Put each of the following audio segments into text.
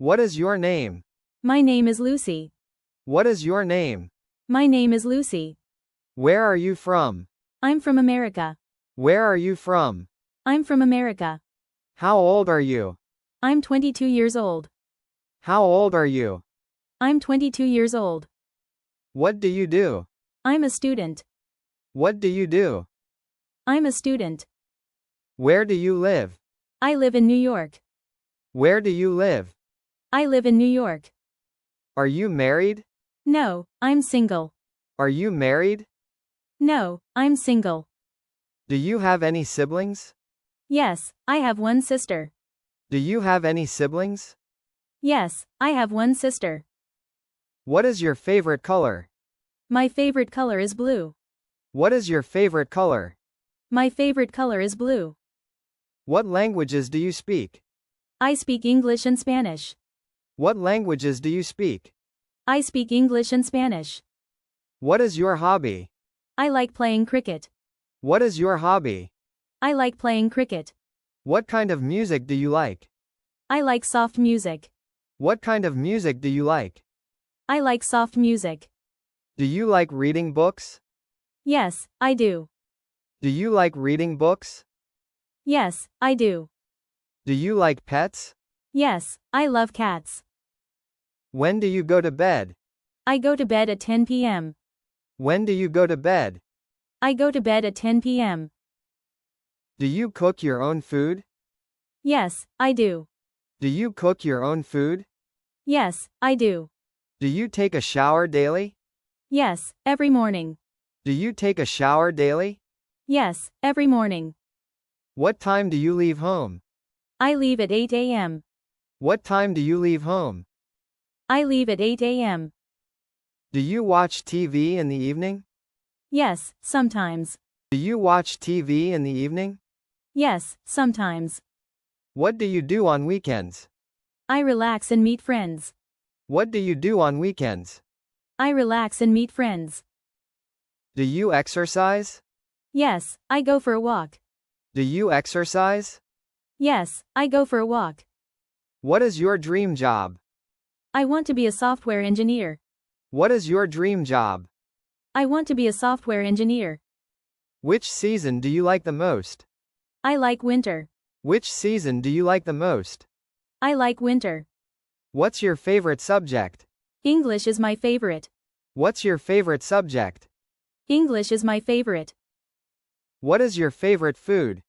What is your name? My name is Lucy. What is your name? My name is Lucy. Where are you from? I'm from America. Where are you from? I'm from America. How old are you? I'm 22 years old. How old are you? I'm 22 years old. What do you do? I'm a student. What do you do? I'm a student. Where do you live? I live in New York. Where do you live? I live in New York. Are you married? No, I'm single. Are you married? No, I'm single. Do you have any siblings? Yes, I have one sister. Do you have any siblings? Yes, I have one sister. What is your favorite color? My favorite color is blue. What is your favorite color? My favorite color is blue. What languages do you speak? I speak English and Spanish. What languages do you speak? I speak English and Spanish. What is your hobby? I like playing cricket. What is your hobby? I like playing cricket. What kind of music do you like? I like soft music. What kind of music do you like? I like soft music. Do you like reading books? Yes, I do. Do you like reading books? Yes, I do. Do you like pets? Yes, I love cats. When do you go to bed? I go to bed at 10 p.m. When do you go to bed? I go to bed at 10 p.m. Do you cook your own food? Yes, I do. Do you cook your own food? Yes, I do. Do you take a shower daily? Yes, every morning. Do you take a shower daily? Yes, every morning. What time do you leave home? I leave at 8 a.m. What time do you leave home? I leave at 8 a.m. Do you watch TV in the evening? Yes, sometimes. Do you watch TV in the evening? Yes, sometimes. What do you do on weekends? I relax and meet friends. What do you do on weekends? I relax and meet friends. Do you exercise? Yes, I go for a walk. Do you exercise? Yes, I go for a walk. What is your dream job? I want to be a software engineer. What is your dream job? I want to be a software engineer. Which season do you like the most? I like winter. Which season do you like the most? I like winter. What's your favorite subject? English is my favorite. What's your favorite subject? English is my favorite. What is your favorite food?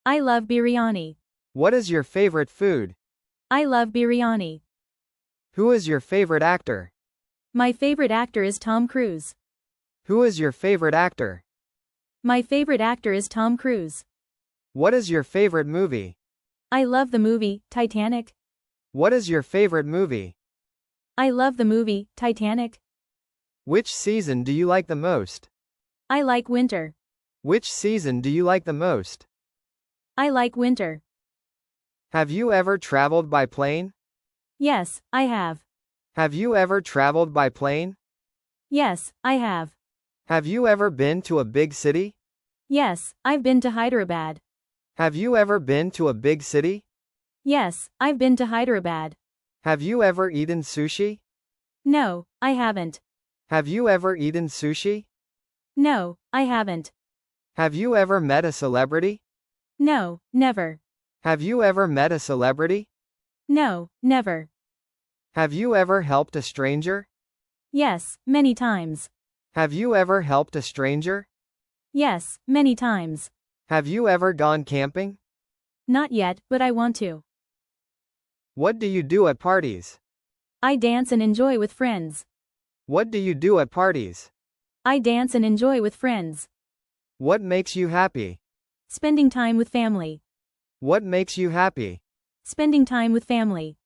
I love biryani. What is your favorite food? I love biryani. Who is your favorite actor? My favorite actor is Tom Cruise. Who is your favorite actor? My favorite actor is Tom Cruise. What is your favorite movie? I love the movie Titanic. What is your favorite movie? I love the movie Titanic. Which season do you like the most? I like winter. Which season do you like the most? I like winter. Have you ever traveled by plane? Yes, I have. Have you ever traveled by plane? Yes, I have. Have you ever been to a big city? Yes, I've been to Hyderabad. Have you ever been to a big city? Yes, I've been to Hyderabad. Have you ever eaten sushi? No, I haven't. Have you ever eaten sushi? No, I haven't. Have you ever met a celebrity? No, never. Have you ever met a celebrity? No, never. Have you ever helped a stranger? Yes, many times. Have you ever helped a stranger? Yes, many times. Have you ever gone camping? Not yet, but I want to. What do you do at parties? I dance and enjoy with friends. What do you do at parties? I dance and enjoy with friends. What makes you happy? Spending time with family. What makes you happy? Spending time with family.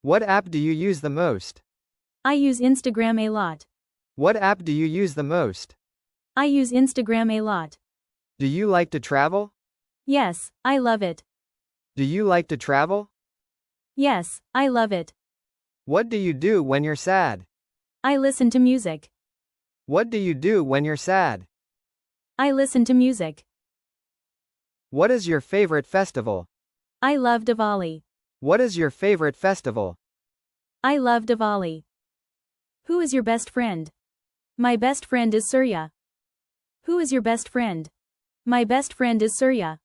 What app do you use the most? I use Instagram a lot. What app do you use the most? I use Instagram a lot. Do you like to travel? Yes, I love it. Do you like to travel? Yes, I love it. What do you do when you're sad? I listen to music. What do you do when you're sad? I listen to music. What is your favorite festival? I love Diwali. What is your favorite festival? I love Diwali. Who is your best friend? My best friend is Surya. Who is your best friend? My best friend is Surya.